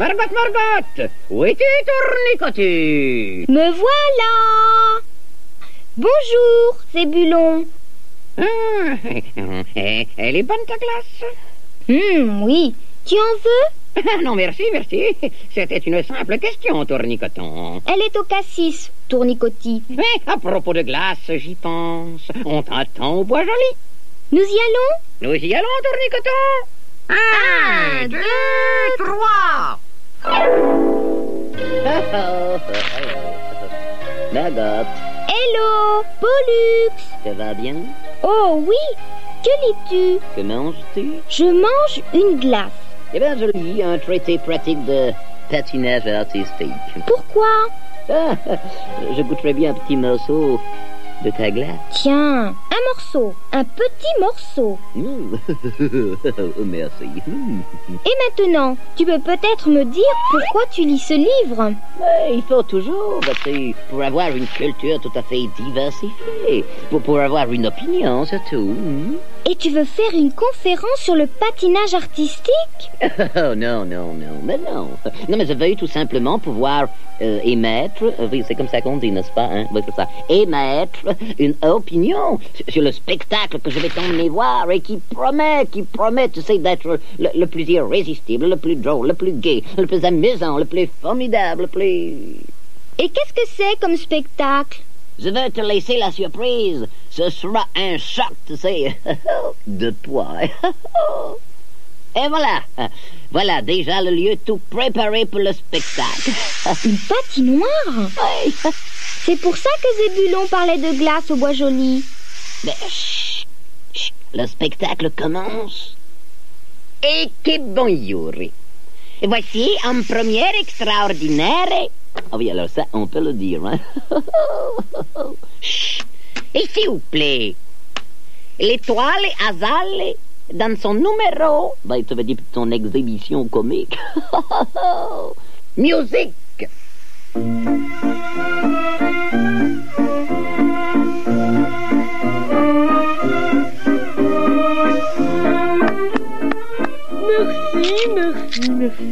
Margot, où es-tu, tournicotu? Me voilà. Bonjour, Zébulon. Elle est bonne ta glace? Oui. Tu en veux? Non, merci. C'était une simple question, tournicoton. Elle est au cassis, tournicoti. Mais à propos de glace, j'y pense. On t'attend au Bois Joli. Nous y allons? Nous y allons, tournicoton. 1, 2, 3. Margot, Hello, Pollux. ça va bien? Oh oui, que lis-tu? Que manges-tu? Je mange une glace. Eh bien, je lis un traité pratique de patinage artistique. Pourquoi? Ah, je goûterais bien un petit morceau de ta glace. Tiens, un morceau, un petit morceau. Merci. Et maintenant, tu peux peut-être me dire pourquoi tu lis ce livre? Mais il faut toujours, pour avoir une culture tout à fait diversifiée, pour avoir une opinion surtout. Et tu veux faire une conférence sur le patinage artistique? Oh non, mais non. Non, mais je veux tout simplement pouvoir émettre, oui, c'est comme ça qu'on dit, n'est-ce pas, hein? Oui, c'est ça. Émettre une opinion sur le spectacle que je vais t'emmener voir et qui promet, tu sais, d'être le plus irrésistible, le plus drôle, le plus gai, le plus amusant, le plus formidable, le plus... Et qu'est-ce que c'est comme spectacle? Je veux te laisser la surprise. Ce sera un choc, tu sais, de poids. Et voilà déjà le lieu tout préparé pour le spectacle. Une patinoire? Oui. C'est pour ça que Zébulon parlait de glace au Bois Joli. Mais chut, le spectacle commence. Et que bon Yuri. Voici un premier extraordinaire. Ah oui, alors ça, on peut le dire, hein. Chut. Et s'il vous plaît, l'étoile Azale, dans son numéro... Ben, tu veux dire ton exhibition comique. Musique. Merci.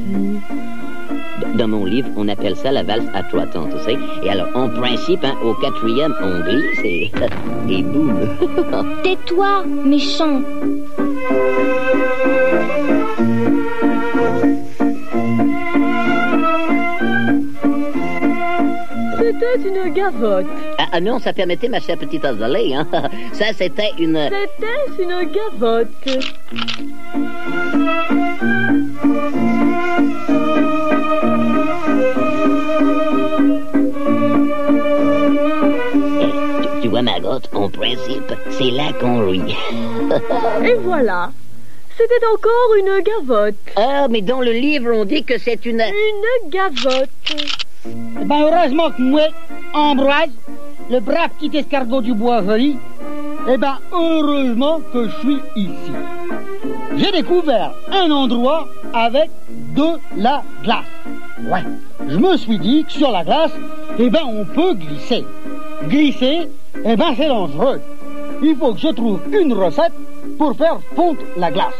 Dans mon livre, on appelle ça la valse à 3 temps, tu sais. Et alors, en principe, hein, au 4e, on glisse et boum. Tais-toi, méchant. C'était une gavotte. Ah non, ça permettait, ma chère petite Azalée, hein. Ça, c'était une... C'était une gavotte. Tu vois, Margot, en principe, c'est là qu'on rit. Et voilà. C'était encore une gavotte. Ah, mais dans le livre, on dit que c'est une... Une gavotte. Ben, heureusement que moi, Ambroise, le brave petit escargot du Bois Joli, heureusement que je suis ici. J'ai découvert un endroit avec de la glace. Ouais, je me suis dit que sur la glace, on peut glisser. Glisser, c'est dangereux. Il faut que je trouve une recette pour faire fondre la glace.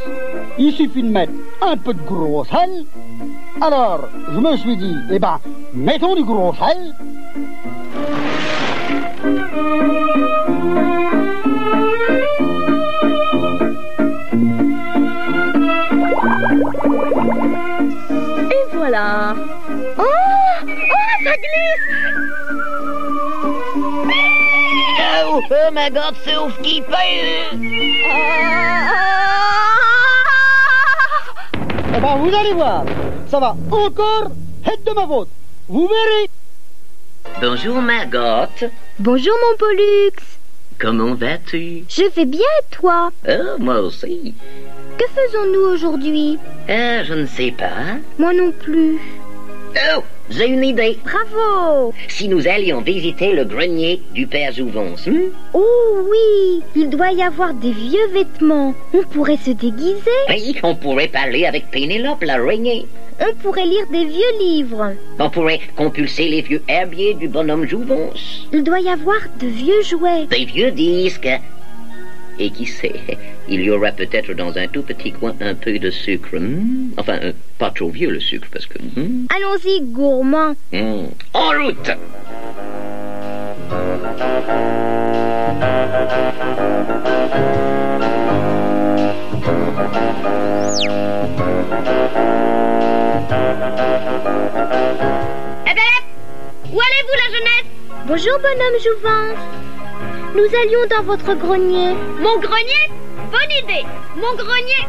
Il suffit de mettre un peu de gros sel. Alors, je me suis dit, mettons du gros sel. Et voilà. Oh, ça glisse. Oh, ma God, sauf qui peut. Vous allez voir, ça va encore être de ma faute. Vous verrez. Bonjour, Margot. Bonjour, mon Pollux. Comment vas-tu? Je vais bien, et toi? Moi aussi. Que faisons-nous aujourd'hui? Je ne sais pas. Moi non plus. Oh, j'ai une idée. Bravo! Si nous allions visiter le grenier du Père Jouvence, Oh oui, il doit y avoir des vieux vêtements. On pourrait se déguiser. Oui, on pourrait parler avec Pénélope l'araignée. On pourrait lire des vieux livres. On pourrait compulser les vieux herbiers du bonhomme Jouvence. Il doit y avoir de vieux jouets. Des vieux disques. Et qui sait, il y aura peut-être dans un tout petit coin un peu de sucre. Enfin, pas trop vieux le sucre, parce que... Allons-y, gourmand. En route! Eh ben, où allez-vous, la jeunesse? Bonjour, bonhomme Jouvence. Nous allions dans votre grenier. Mon grenier? Bonne idée. Mon grenier.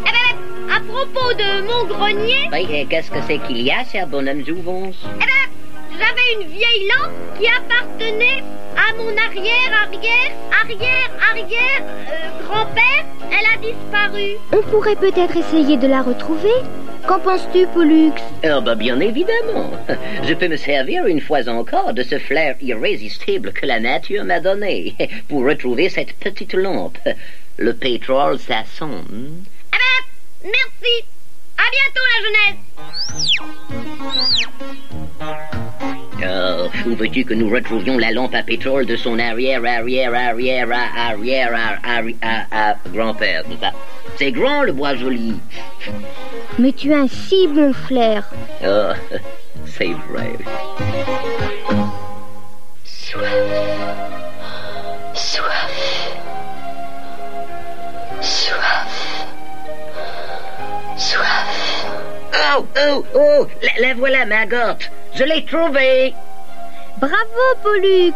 Eh ben, à propos de mon grenier... Oui, et qu'est-ce que c'est qu'il y a, cher bonhomme Jouvence? Eh ben, j'avais une vieille lampe qui appartenait à mon grand-père. Elle a disparu. On pourrait peut-être essayer de la retrouver. Qu'en penses-tu, Pollux? Oh, bah, bien évidemment. Je peux me servir une fois encore de ce flair irrésistible que la nature m'a donné pour retrouver cette petite lampe. Le pétrole, ça sonne. Eh ben, merci. À bientôt, la jeunesse. Oh, où veux-tu que nous retrouvions la lampe à pétrole de son grand-père, c'est ça? C'est grand, le bois joli. Mais tu as un si bon flair. Oh, c'est vrai. Soif. Soif. Soif. Soif. Oh, oh, oh, la voilà, Maggot. Je l'ai trouvée. Bravo, Pollux.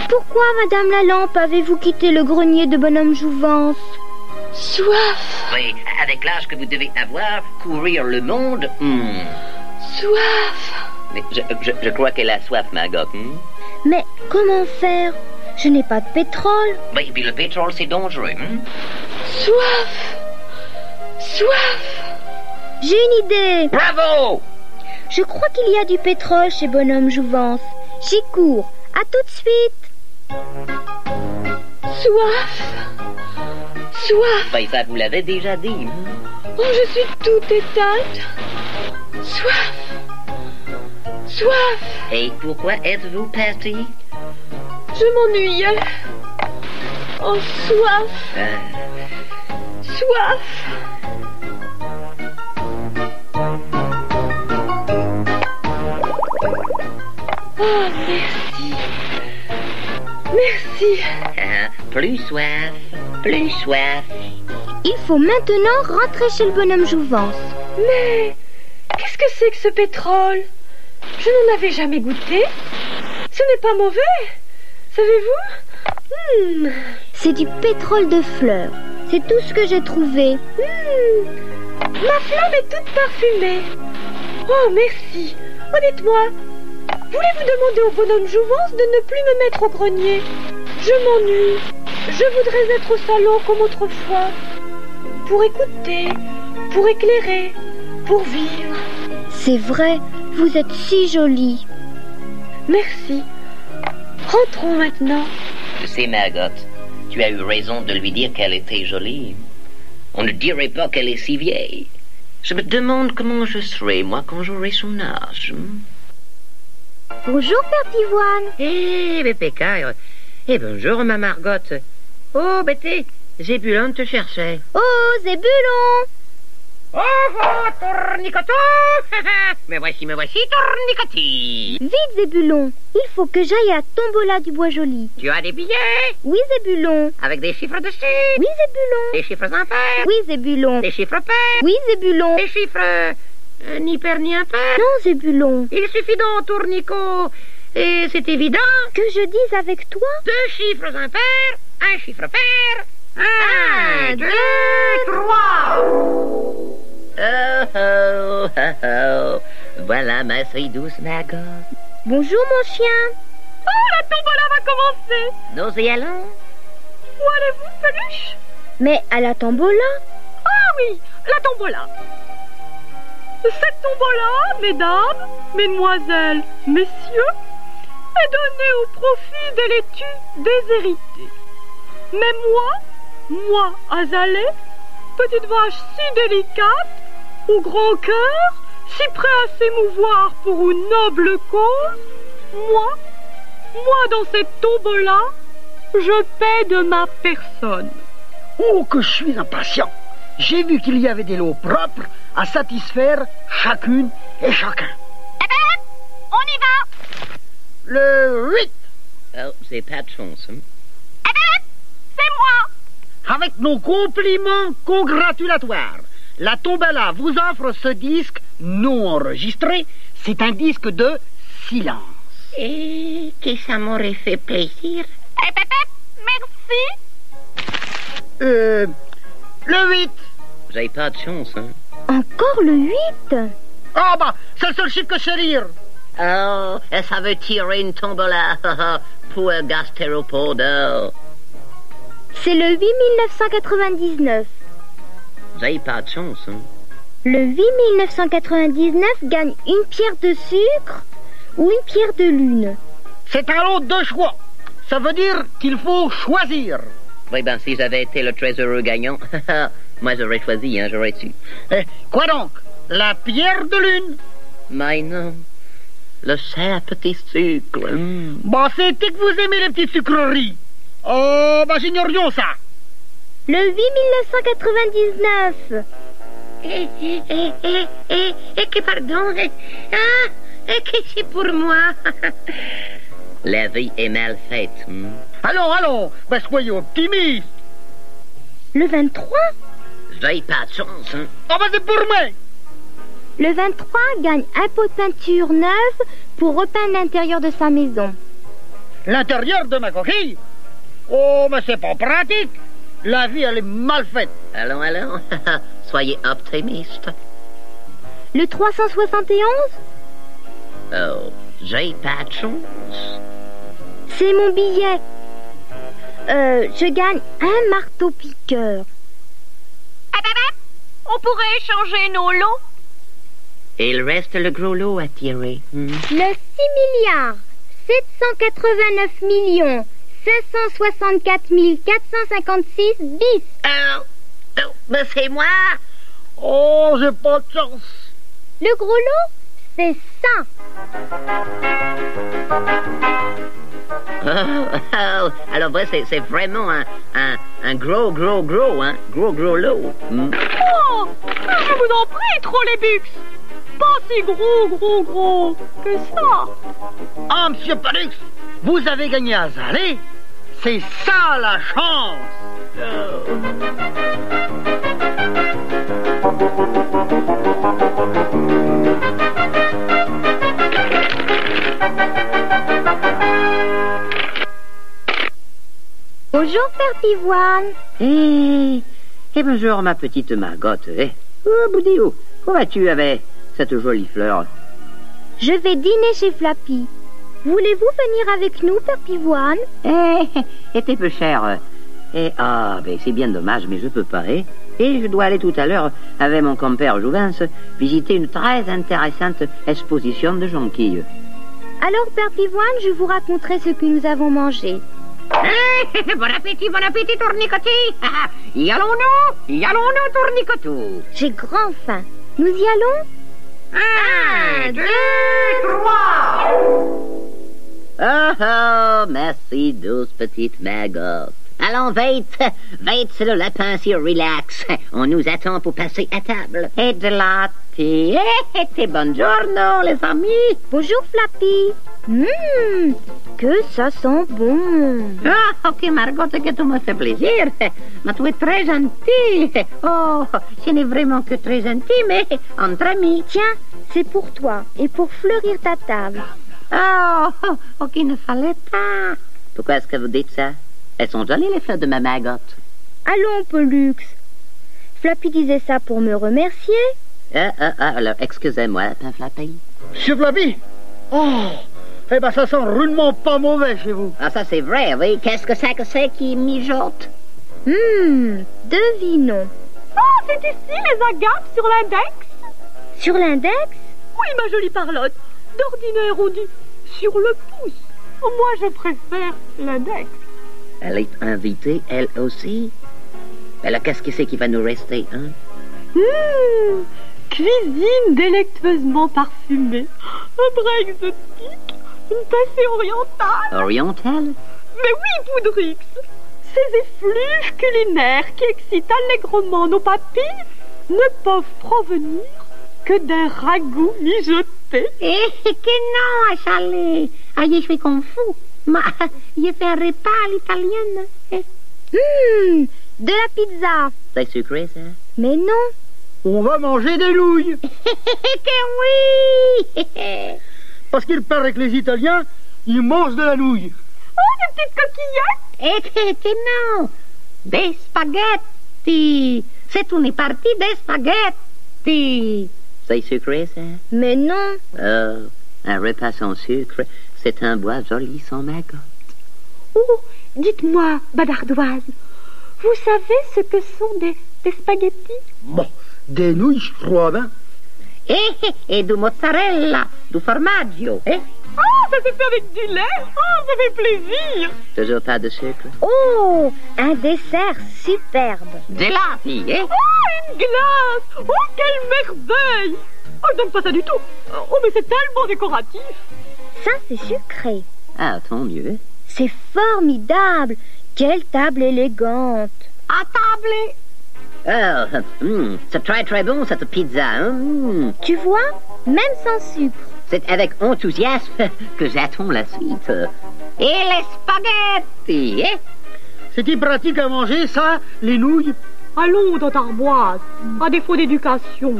Pourquoi, Madame la Lampe, avez-vous quitté le grenier de bonhomme Jouvence? Soif. Oui, avec l'âge que vous devez avoir, courir le monde... Soif. Mais je crois qu'elle a soif, Maggot. Mais comment faire? Je n'ai pas de pétrole. Oui, puis le pétrole, c'est dangereux. Soif. Soif. J'ai une idée. Bravo! Je crois qu'il y a du pétrole chez bonhomme Jouvence. J'y cours. À tout de suite. Soif. Soif. Ben, ça, vous l'avez déjà dit. Oh, je suis toute éteinte. Soif. Soif. Et pourquoi êtes-vous parti? Je m'ennuyais. Oh, soif. Soif. Oh, merci. Merci. Plus soif, plus soif. Il faut maintenant rentrer chez le bonhomme Jouvence. Mais qu'est-ce que c'est que ce pétrole? Je n'en avais jamais goûté. Ce n'est pas mauvais. Savez-vous? C'est du pétrole de fleurs. C'est tout ce que j'ai trouvé. Ma flamme est toute parfumée. Oh, merci. Oh, dites-moi, voulez-vous demander au bonhomme Jouvence de ne plus me mettre au grenier? Je m'ennuie. Je voudrais être au salon comme autrefois. Pour écouter, pour éclairer, pour vivre. C'est vrai, vous êtes si jolie. Merci. Rentrons maintenant. Tu sais, Maggot, tu as eu raison de lui dire qu'elle était jolie. On ne dirait pas qu'elle est si vieille. Je me demande comment je serai, moi, quand j'aurai son âge. Bonjour, Père Pivoine. Pécaille. Bonjour, ma Margotte. Oh, Betty, Zébulon te cherchait. Oh, Zébulon. Oh, tournicoton. Me voici, tournicoti. Vite, Zébulon. Il faut que j'aille à Tombola du Bois Joli. Tu as des billets? Oui, Zébulon. Avec des chiffres dessus? Oui, Zébulon. Des chiffres impairs? Oui, Zébulon. Des chiffres pairs? Oui, Zébulon. Des chiffres ni pair ni impair? Non, Zébulon. Il suffit d'un tournicot. Et c'est évident. Que je dise avec toi? 2 chiffres impairs, un chiffre pair. 1, 2, 3. Oh. Voilà ma si douce Maggot. Bonjour, mon chien. Oh, la tombola va commencer. Nous y allons. Où allez-vous, Peluche? Mais à la Tombola? Ah oui, la tombola. Cette tombola, mesdames, mesdemoiselles, messieurs, est donnée au profit des laitues déshérités. Mais moi, Azalée, petite vache si délicate, au grand cœur, si prêt à s'émouvoir pour une noble cause, moi, Moi, dans cette tombe-là, je paie de ma personne. Oh, que je suis impatient. J'ai vu qu'il y avait des lots propres à satisfaire chacune et chacun. Eh ben, on y va. Le 8, Oh, j'ai pas de chance. Hein? Eh ben, c'est moi. avec nos compliments congratulatoires. La Tombala vous offre ce disque non enregistré. C'est un disque de silence. Et que ça m'aurait fait plaisir. Eh ben, merci. Le 8. J'ai pas de chance. Hein? Encore le 8? Ah bah, c'est le seul chiffre que je sais lire. Oh, et ça veut tirer une tombola pour un gastéropode. C'est le 8999. J'ai pas de chance. Hein? Le 8999 gagne une pierre de sucre ou une pierre de lune. C'est un lot de choix. Ça veut dire qu'il faut choisir. Oui, ben, si j'avais été le très heureux gagnant, moi j'aurais choisi, hein, j'aurais su. Quoi donc? La pierre de lune? Mais non, le cher petit sucre. Bah, c'était que vous aimez les petites sucreries. Oh, bah, j'ignorions ça. Le 8999. Et que pardon. Et que c'est pour moi. La vie est mal faite. Allons, bah, soyez optimistes. Le 23. J'ai pas de chance. Hein? Oh, bah, c'est pour moi. Le 23 gagne un pot de peinture neuve pour repeindre l'intérieur de sa maison. L'intérieur de ma coquille? Oh, mais c'est pas pratique. La vie, elle est mal faite. Allons, soyez optimistes. Le 371. Oh, j'ai pas de chance. C'est mon billet. Je gagne un marteau-piqueur. Eh ben, on pourrait échanger nos lots. Il reste le gros lot à tirer. Le 6 789 564 456 bis. Oh, mais c'est moi. Oh, j'ai pas de chance. Le gros lot, c'est ça. Oh, alors vrai, c'est vraiment un gros, hein, gros lot. Oh, je vous en prie, Trollébux. Pas si gros que ça. Ah, monsieur Palux, vous avez gagné à Zalé. C'est ça la chance. Bonjour, Père Pivoine. Et bonjour, ma petite Margotte. Oh, Boudéo, comment vas-tu avec cette jolie fleur? Je vais dîner chez Flappy. Voulez-vous venir avec nous, Père Pivoine? T'es peu cher. C'est bien dommage, mais je peux pas. Et je dois aller tout à l'heure, avec mon compère Jouvence, visiter une très intéressante exposition de jonquilles. Alors, Père Pivoine, je vous raconterai ce que nous avons mangé. Bon appétit, tournicotis. Y allons-nous, tournicotou. J'ai grand faim. Nous y allons? 1, 2, 3. Oh, merci, douce petite Margotte. Allons, vite, c'est le lapin si relax. On nous attend pour passer à table. Et de la thé. Buongiorno, les amis. Bonjour, Flappy. Que ça sent bon. Ah, ok, Margot, que tu me fais plaisir. Mais tu es très gentil. Oh, ce n'est vraiment que très gentil, mais entre amis. Tiens, c'est pour toi et pour fleurir ta table. Oh, ok, il ne fallait pas. Pourquoi est-ce que vous dites ça? Elles sont jolies, les fleurs de ma Margotte. Allons, Pollux. Flappy disait ça pour me remercier. Alors, excusez-moi, lapin Flappy. Monsieur Flappy? Oh, ça sent rudement pas mauvais chez vous. Ah, ça c'est vrai, oui. Qu'est-ce que c'est qui mijote? Devinons. Oh, c'est ici les agapes sur l'index. Sur l'index? Oui, ma jolie Parlotte. D'ordinaire, on dit sur le pouce. Moi, je préfère l'index. Elle est invitée, elle aussi? Alors, qu'est-ce que c'est qui va nous rester, hein? Cuisine délectueusement parfumée. Un bras exotique, Une pêche orientale. Orientale? Mais oui, Poudrix. Ces effluves culinaires qui excitent allègrement nos papilles ne peuvent provenir que d'un ragoût mijoté. Que non, Charlie. Je suis confus. Ma, je fais un repas à l'italienne. De la pizza. C'est sucré, ça? Mais non. On va manger des nouilles. Que oui. Parce qu'il paraît que les Italiens, ils mangent de la nouille. Oh, des petites coquillettes. Que non. Des spaghetti. C'est une partie des spaghetti. C'est sucré, ça? Mais non. Oh, un repas sans sucre, c'est un bois joli sans maggotte. Oh, dites-moi, badardoise, vous savez ce que sont des spaghettis? Bon, des nouilles froides, hein? Et du mozzarella, du formaggio. Oh, ça se fait avec du lait. Oh, ça fait plaisir. Toujours pas de sucre? Oh, un dessert superbe. Gelati, Oh, une glace. Oh, quelle merveille. Oh, je n'aime pas ça du tout. Oh, mais c'est tellement décoratif. Ça, c'est sucré. Ah, tant mieux. C'est formidable. Quelle table élégante. À table. Oh, c'est très très bon cette pizza. Hein? Tu vois, même sans sucre. C'est avec enthousiasme que j'attends la suite. Et les spaghettis, C'est-il pratique à manger, ça, les nouilles? Allons, tante Arboise, à défaut d'éducation,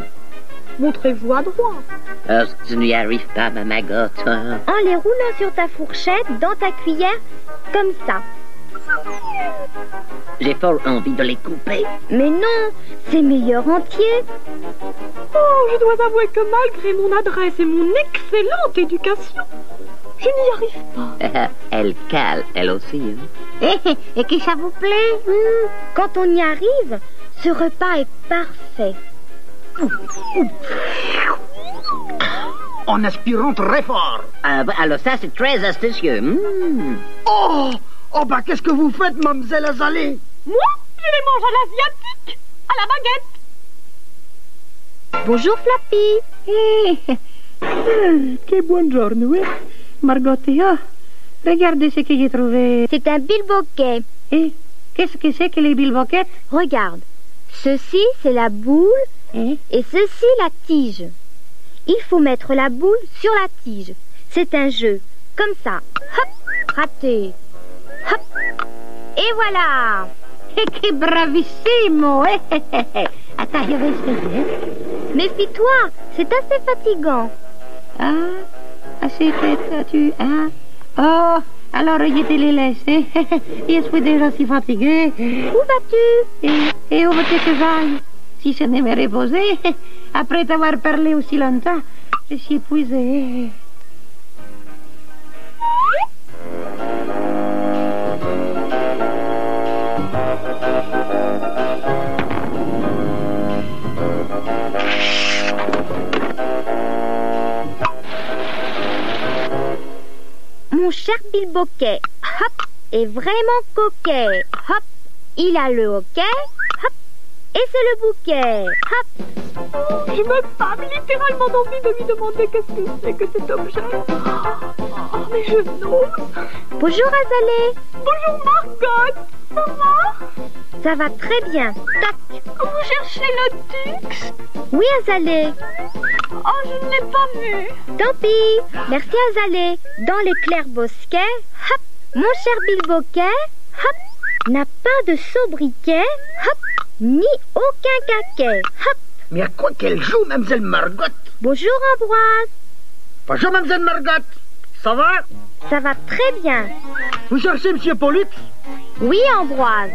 montrez-vous adroit. Oh, je n'y arrive pas, ma maggotte. En les roulant sur ta fourchette, dans ta cuillère, comme ça. J'ai fort envie de les couper. Mais non, c'est meilleur entier. Oh, je dois avouer que malgré mon adresse et mon excellente éducation, je n'y arrive pas. Elle cale, elle aussi. Hein? Et que ça vous plaît? Quand on y arrive, ce repas est parfait. En aspirant très fort. Ah, alors ça, c'est très astucieux. Oh, bah qu'est-ce que vous faites, mademoiselle Azalée? Moi, je les mange à l'asiatique, à la baguette. Bonjour, Flappy. Que buongiorno, Margotte, regardez ce que j'ai trouvé. C'est un bilboquet. Qu'est-ce que c'est que les bilboquettes? Regarde, ceci, c'est la boule et ceci, la tige. Il faut mettre la boule sur la tige. C'est un jeu. Comme ça. Hop, raté. Hop. Et voilà. Que bravissimo. Attends, je vais essayer. Méfie-toi, c'est assez fatigant. Oh, alors je te les laisse. Je suis déjà si fatiguée. Où vas-tu? Et où veux-tu que j'aille? Si je ne me reposer, après t'avoir parlé aussi longtemps, je suis épuisée. Mon cher bilboquet, hop, est vraiment coquet. Hop, il a le hoquet, hop, et c'est le bouquet. Hop. Je me fâme littéralement d'envie de lui demander qu'est-ce que c'est que cet objet. Oh, mais je n'ose. Bonjour, Azalée. Bonjour, Margotte. Ça va? Ça va très bien. Tac. Vous cherchez le tux? Oui, Azalée. Oh, je ne l'ai pas vu. Tant pis. Merci, Azalée. Dans les clairs bosquets, hop, mon cher bilboquet, hop, n'a pas de sobriquet, hop, ni aucun caquet, hop. Mais à quoi qu'elle joue, mademoiselle Margotte? Bonjour, Ambroise. Bonjour, mademoiselle Margotte. Ça va? Ça va très bien. Vous cherchez monsieur Pollux? Oui, Ambroise.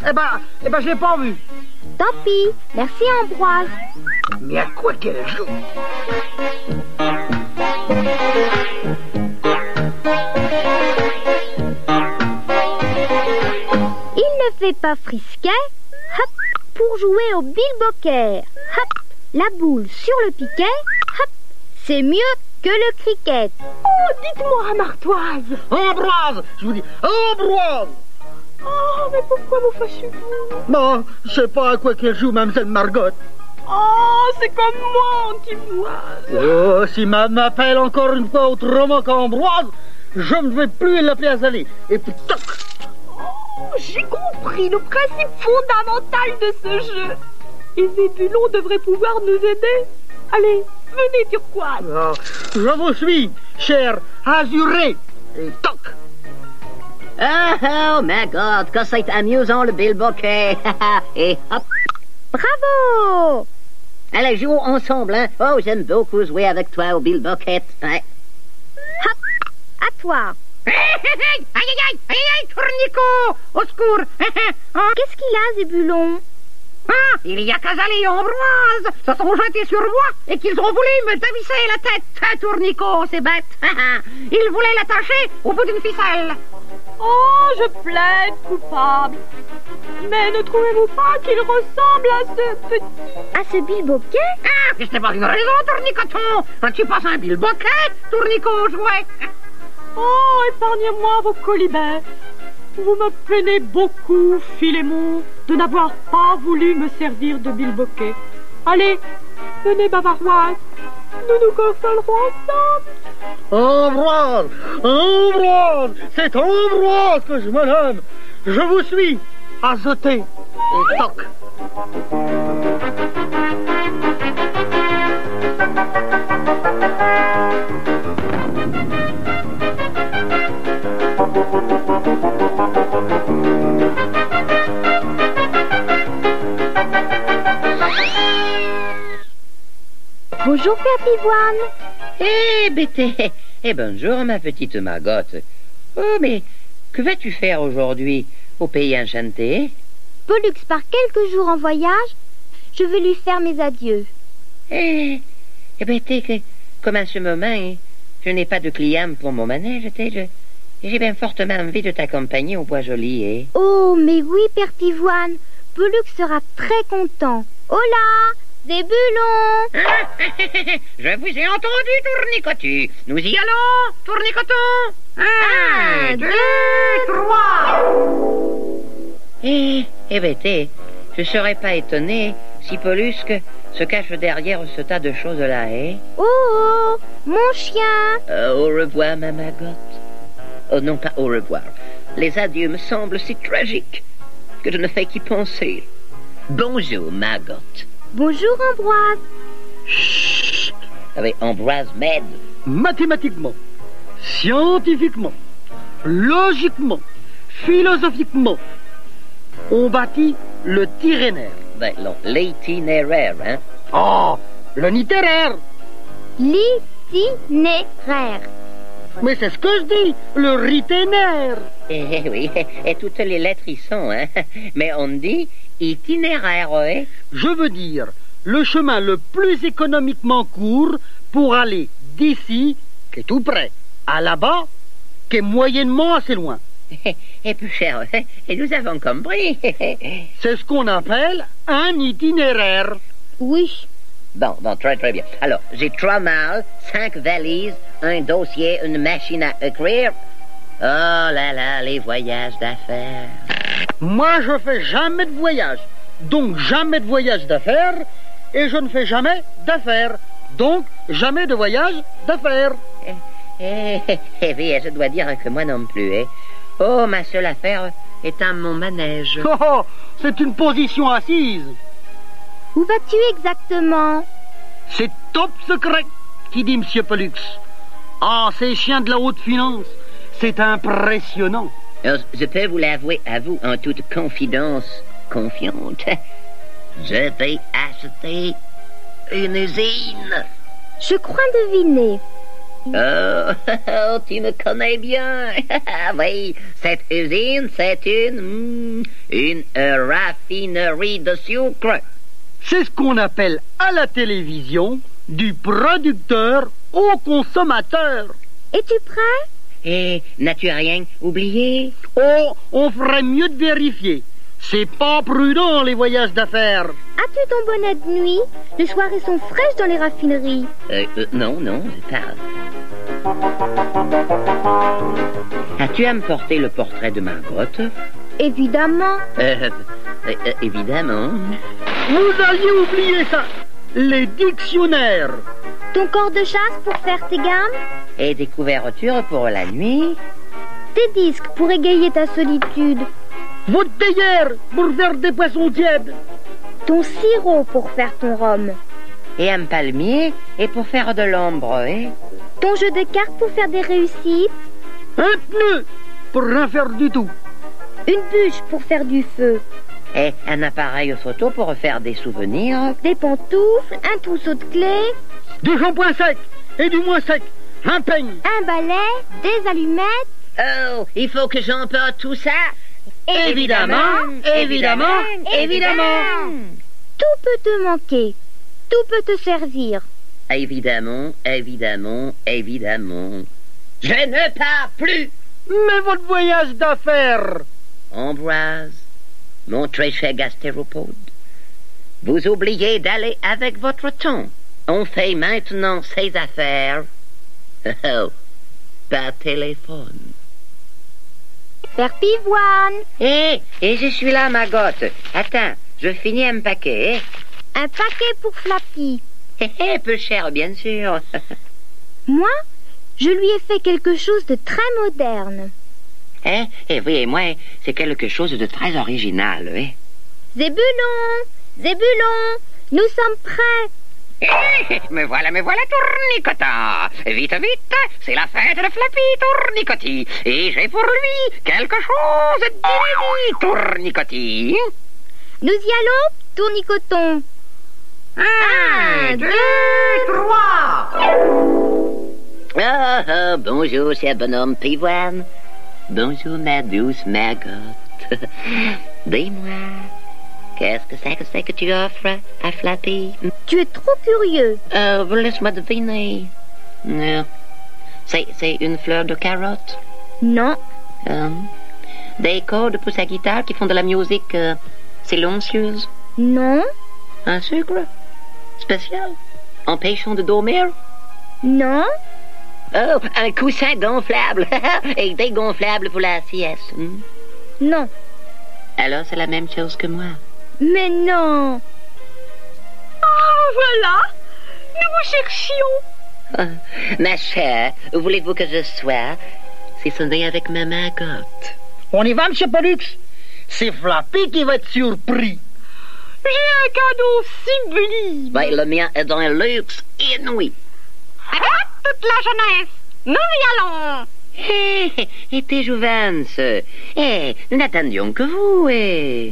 Eh ben, je l'ai pas vu. Tant pis. Merci, Ambroise. Mais à quoi qu'elle joue? Il ne fait pas frisquet, hop, pour jouer au bilboquet. Hop, la boule sur le piquet, hop, c'est mieux que le cricket. Oh, dites-moi, Martoise. Ambroise, je vous dis, Ambroise. Oh, mais pourquoi vous fâchez-vous? Non, je sais pas à quoi qu'elle joue, mademoiselle Margotte. Oh, c'est comme moi, Antivoise. Oh, si m'appelle encore une fois autrement qu'Ambroise, je ne vais plus l'appeler Azalée. Et puis, toc! Oh, j'ai compris le principe fondamental de ce jeu. Et Zébulon devrait pouvoir nous aider. Allez, venez, Turquoise. Oh, je vous suis, cher Azuré. Et toc! Oh my God, que c'est amusant le bilboquet. Et hop. Bravo! Allez, jouons ensemble, hein. Oh, j'aime beaucoup jouer avec toi au bilboquet. Ouais. Hop! À toi. Aïe, aïe, aïe, aïe, Tournico! Au secours! Qu'est-ce qu'il a, Zébulon? Ah, il y a qu'Azalée et Ambroise se sont jetés sur moi et qu'ils ont voulu me dévisser la tête. Tournico, c'est bête. Ils voulaient l'attacher au bout d'une ficelle. Oh, je plaide coupable. Mais ne trouvez-vous pas qu'il ressemble à ce petit... À ce bilboquet? Ah, ce n'est pas une raison, Tournicoton. Tu passes un bilboquet, Tournico, jouet. Oh, épargnez-moi vos colibets. Vous me peinez beaucoup, Philémon, de n'avoir pas voulu me servir de bilboquet. Allez, venez, Bavaroise. Nous nous consolerons ensemble. Ambroise! Ambroise! C'est Ambroise que je me nomme. Je vous suis. Azoté. Et toc. Bonjour, Père Pivoine. Eh, Bété, et bonjour, ma petite Margotte. Oh, mais que vas-tu faire aujourd'hui au pays enchanté? Pollux part quelques jours en voyage. Je vais lui faire mes adieux. Eh, Bété, comme en ce moment, je n'ai pas de client pour mon manège, j'ai bien fortement envie de t'accompagner au Bois Joli, eh? Oh, mais oui, Père Pivoine. Pollux sera très content. Hola, Zébulon! Je vous ai entendu, Tournicotu. Nous y allons, Tournicoton. 1, 2, 3. Eh, Bété, je serais pas étonné si Pollusque se cache derrière ce tas de choses-là, eh? Oh, mon chien! Au revoir, ma Margotte. Oh non, pas au revoir. Les adieux me semblent si tragiques que je ne fais qu'y penser. Bonjour, Margotte. Bonjour, Ambroise. Chut! Avec Ambroise m'aide. Mathématiquement, scientifiquement, logiquement, philosophiquement, on bâtit le Tyrrhénaire. Ben, l'itinéraire, hein? Oh, le littéraire. L'itinéraire. Mais c'est ce que je dis, le riténaire. Eh oui, et toutes les lettres y sont, hein? Mais on dit itinéraire, hein? Je veux dire, le chemin le plus économiquement court pour aller d'ici, qui est tout près, à là-bas, qui est moyennement assez loin. Et plus cher, et nous avons compris. C'est ce qu'on appelle un itinéraire. Oui. Bon, très très bien. Alors, j'ai 3 malles, 5 valises, un dossier, une machine à écrire. Oh là là, les voyages d'affaires. Moi, je fais jamais de voyage, donc jamais de voyage d'affaires, et je ne fais jamais d'affaires, donc jamais de voyage d'affaires. Eh oui, je dois dire que moi non plus, eh. Oh, ma seule affaire est à mon manège. Oh, c'est une position assise. Où vas-tu exactement? C'est top secret, qui dit Monsieur Pollux. Ah, ces chiens de la haute finance, c'est impressionnant. Alors, je peux vous l'avouer à vous en toute confidence confiante. Je vais acheter une usine. Je crois deviner. Oh, tu me connais bien. Oui, cette usine, c'est une raffinerie de sucre. C'est ce qu'on appelle à la télévision du producteur au consommateur. Es-tu prêt? Et n'as-tu rien oublié? Oh, on ferait mieux de vérifier. C'est pas prudent, les voyages d'affaires. As-tu ton bonnet de nuit? Les soirées sont fraîches dans les raffineries. Non, j'ai pas. As-tu emporté le portrait de Margotte? Évidemment. Évidemment. Vous alliez oublier ça. Les dictionnaires. Ton corps de chasse pour faire tes gammes. Et des couvertures pour la nuit. Tes disques pour égayer ta solitude. Votre théière pour faire des poissons tièdes. Ton sirop pour faire ton rhum. Et un palmier et pour faire de l'ombre, hein? Ton jeu de cartes pour faire des réussites. Un pneu pour rien faire du tout. Une bûche pour faire du feu. Et un appareil photo pour faire des souvenirs. Des pantoufles, un trousseau de clés. Du shampoing sec et du moins sec. Un peigne. Un balai, des allumettes. Oh, il faut que j'emporte tout ça. Évidemment, évidemment, évidemment. Tout peut te manquer. Tout peut te servir. Évidemment, évidemment, évidemment. Je ne pars plus. Mais votre voyage d'affaires. Ambroise, mon très cher gastéropode, vous oubliez d'aller avec votre ton. On fait maintenant ses affaires par téléphone. Père Pivoine. Et je suis là, Magotte. Attends, je finis un paquet. Un paquet pour Flappy. Peu cher, bien sûr. Moi, je lui ai fait quelque chose de très moderne. Et oui, et moi, c'est quelque chose de très original, hein. Zébulon, Zébulon, nous sommes prêts. Me voilà, Tournicotin. Vite, vite, c'est la fête de Flappy Tournicotti. Et j'ai pour lui quelque chose d'inédit, Tournicotti. Nous y allons, Tournicoton. 1, 2, 3. Oh, bonjour, cher bonhomme Pivoine. Bonjour, ma douce Margotte. Dis-moi, qu'est-ce que tu offres à Flappy? Tu es trop curieux. Laisse-moi deviner. C'est une fleur de carotte? Non. Des cordes pour sa guitare qui font de la musique silencieuse? Non. Un sucre spécial empêchant de dormir? Non. Oh, un coussin gonflable et dégonflable pour la sieste. Non. Alors c'est la même chose que moi. Mais non. Oh, voilà. Nous vous cherchions. Ma chère, où voulez-vous que je sois? Si ce n'est avec ma Margotte. On y va, M. Pollux. C'est Flappy qui va être surpris. J'ai un cadeau sublime. Ben, le mien est d'un luxe inouï. Toute la jeunesse, nous y allons. Et tes jouvences, nous n'attendions que vous, Le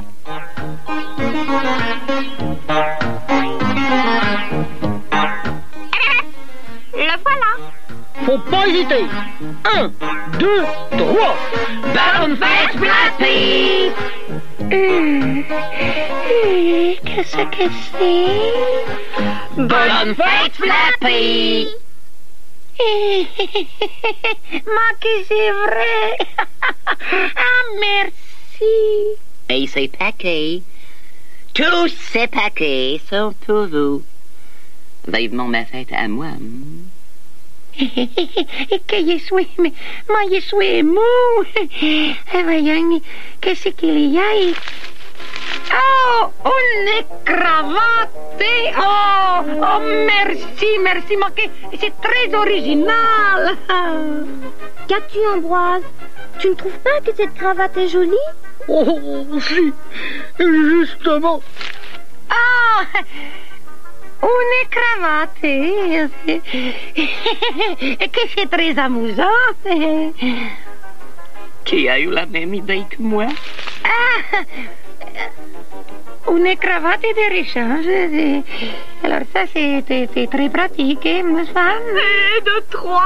voilà. Faut pas hésiter. 1, 2, 3. Bonne fête, Flappy. Qu'est-ce que c'est? Bonne fête, Flappy. Ma, que c'est vrai. Ah, merci. Et ces paquets, tous ces paquets sont pour vous. Vivement ma fête à moi. Que je suis, mais moi je suis mou. Voyons, qu'est-ce qu'il y a? Oh, une cravate. Oh, merci, moi, c'est très original. Qu'as-tu, Ambroise? Tu ne trouves pas que cette cravate est jolie? Oh, si, justement. Oh, une cravate, que c'est très amusant. Qui a eu la même idée que moi? Une cravate de rechange. Alors ça, c'est très pratique, n'est-ce pas? Et de 3.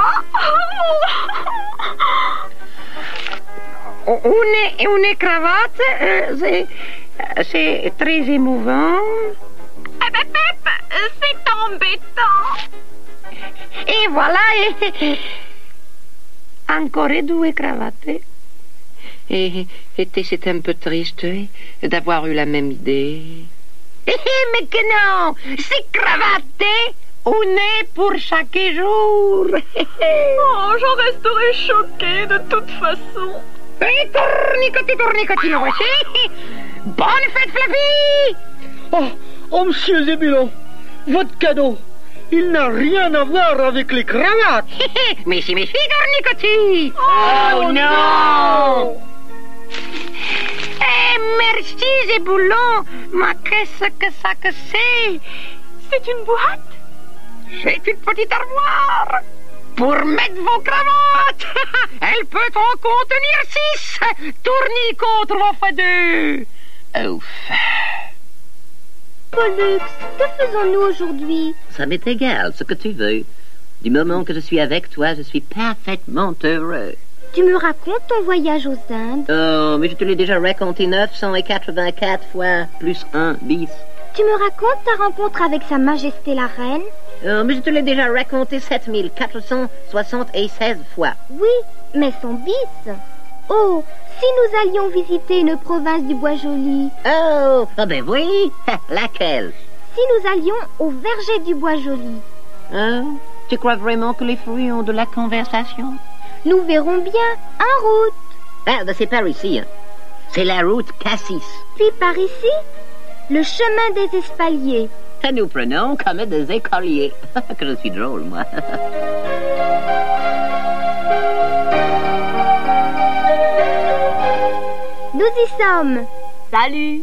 Une cravate, c'est très émouvant. C'est embêtant. Et voilà, encore deux cravates. Et c'est un peu triste d'avoir eu la même idée. Mais que non, c'est cravaté, une pour chaque jour. Oh, j'en resterai choquée de toute façon. Et Tournicotti, nous voici. Bonne fête, Flappy. Oh, Oh, monsieur Zébulon, votre cadeau, il n'a rien à voir avec les cravates. Mais si, Dornicotti. Oh non! Merci, Zébulon. Mais qu'est-ce que ça que c'est? C'est une boîte? C'est une petite armoire pour mettre vos cravates. Elle peut en contenir 6. Tourniquet 3 fois 2. Ouf. Pollux, que faisons-nous aujourd'hui? Ça m'est égal, ce que tu veux. Du moment que je suis avec toi, je suis parfaitement heureux. Tu me racontes ton voyage aux Indes? Oh, mais je te l'ai déjà raconté 984 fois, plus 1 bis. Tu me racontes ta rencontre avec Sa Majesté la Reine? Oh, mais je te l'ai déjà raconté 7476 fois. Oui, mais sans bis. Oh, si nous allions visiter une province du Bois-Joli? Oh, ben oui. Laquelle? Si nous allions au verger du Bois-Joli? Oh, tu crois vraiment que les fruits ont de la conversation? Nous verrons bien, en route. Ah, ben c'est par ici. Hein. C'est la route Cassis. Puis par ici, le chemin des espaliers. Que nous prenons comme des écoliers. Que je suis drôle, moi. Nous y sommes. Salut.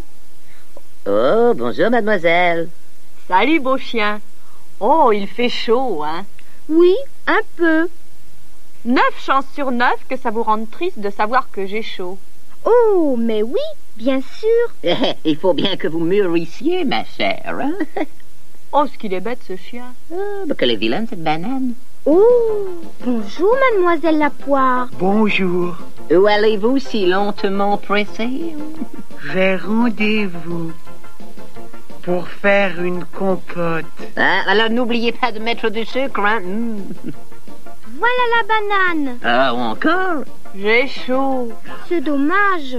Oh, bonjour, mademoiselle. Salut, beau chien. Oh, il fait chaud, hein? Oui, un peu. 9 chances sur 9 que ça vous rende triste de savoir que j'ai chaud. Oh, mais oui, bien sûr. Il faut bien que vous mûrissiez, ma chère. Hein? Oh, ce qu'il est bête, ce chien. Oh, ben qu'elle est vilaine, cette banane. Oh, bonjour, mademoiselle la poire. Bonjour. Où allez-vous si lentement pressée? Vers rendez-vous pour faire une compote. Ah, alors n'oubliez pas de mettre du sucre, hein? Voilà la banane. Ah, encore? J'ai chaud. C'est dommage.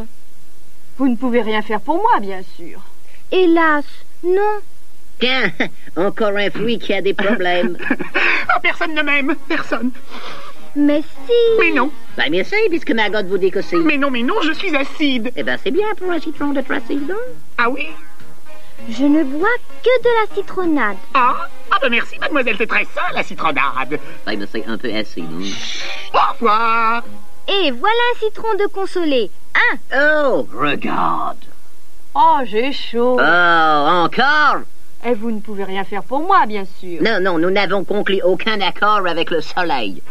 Vous ne pouvez rien faire pour moi, bien sûr. Hélas, non. Tiens, encore un fruit qui a des problèmes. Ah, personne ne m'aime, personne. Mais si. Mais non, Ben, bien sûr, puisque Margot vous dit que c'est. mais non, je suis acide. Eh ben, c'est bien pour un citron de acide, donc. Ah oui? Je ne bois que de la citronnade. Ah, ben merci, mademoiselle, c'est très ça, la citronnade. Ben, c'est un peu acide, non? Au revoir. Et voilà un citron de consolé. Hein? Oh, regarde. Oh, j'ai chaud. Oh, encore? Et vous ne pouvez rien faire pour moi, bien sûr. Non, nous n'avons conclu aucun accord avec le soleil.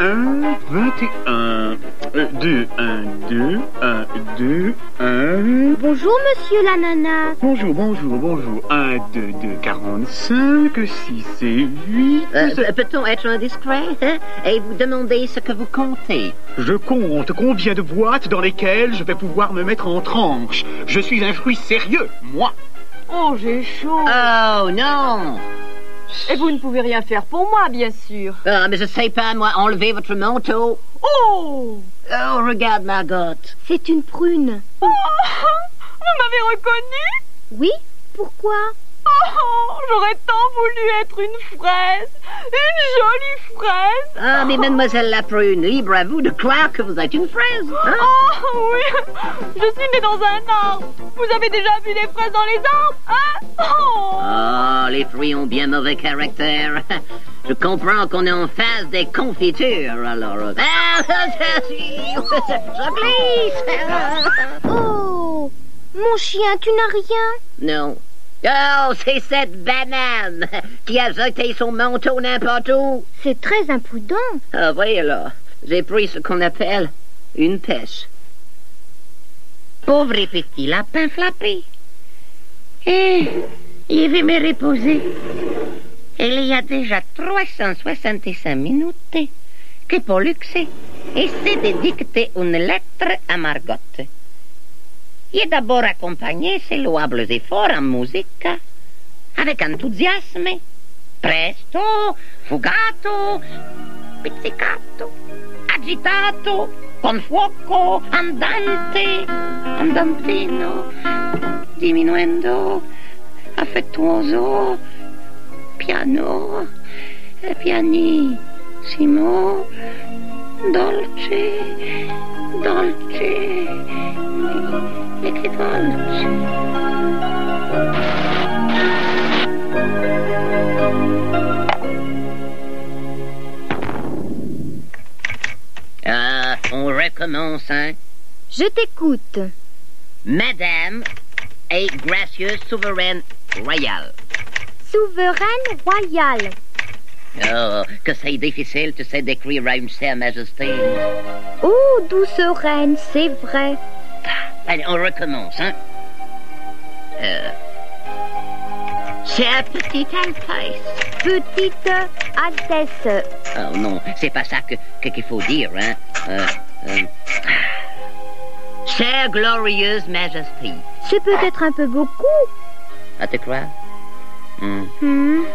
Un, 21, 2, 1, 2, 1, 2, 1. Bonjour, monsieur l'ananas. Bonjour. 1, 2, 2, 45, 6 et 8. Peut-on être indiscret, hein? Et vous demander ce que vous comptez? Je compte combien de boîtes dans lesquelles je vais pouvoir me mettre en tranche. Je suis un fruit sérieux, moi. Oh, j'ai chaud. Oh, non! Et vous ne pouvez rien faire pour moi, bien sûr. Ah, mais je sais pas, moi, enlevez votre manteau. Oh! Oh, regarde, Margot. C'est une prune. Oh! Vous m'avez reconnue? Oui, pourquoi? Oh, j'aurais tant voulu être une fraise. Une jolie fraise. Ah, mais mademoiselle la prune, libre à vous de croire que vous êtes une fraise. Hein? Oh, oui. Je suis née dans un arbre. Vous avez déjà vu des fraises dans les arbres, hein? Oh! Oh, les fruits ont bien mauvais caractère. Je comprends qu'on est en phase des confitures, alors... Ah, je glisse! Oh, mon chien, tu n'as rien? Non. Oh, c'est cette banane qui a jeté son manteau n'importe où. C'est très imprudent. Ah, oui, alors, j'ai pris ce qu'on appelle une pêche. Pauvre petit lapin flappé. Et il veut me reposer. Il y a déjà 365 minutes que Pollux essaie de dicter une lettre à Margot. Il a d'abord accompagné ses louables efforts en musique avec enthousiasme. Presto, fugato, pizzicato, agitato, con fuoco, andante, andantino, diminuendo, affettuoso, piano, pianissimo, dolce, dolce, e che dolce. On recommence, hein? Je t'écoute. Madame et gracieuse souveraine royale. Souveraine royale. Oh, que c'est difficile, tu sais, d'écrire à une chère majesté. Oh, douce reine, c'est vrai. Allez, on recommence, hein? Chère petite Altesse. Petite Altesse. Oh non, c'est pas ça qu'il faut dire, hein? Chère glorieuse majesté. C'est peut-être un peu beaucoup. À te croire? Monsieur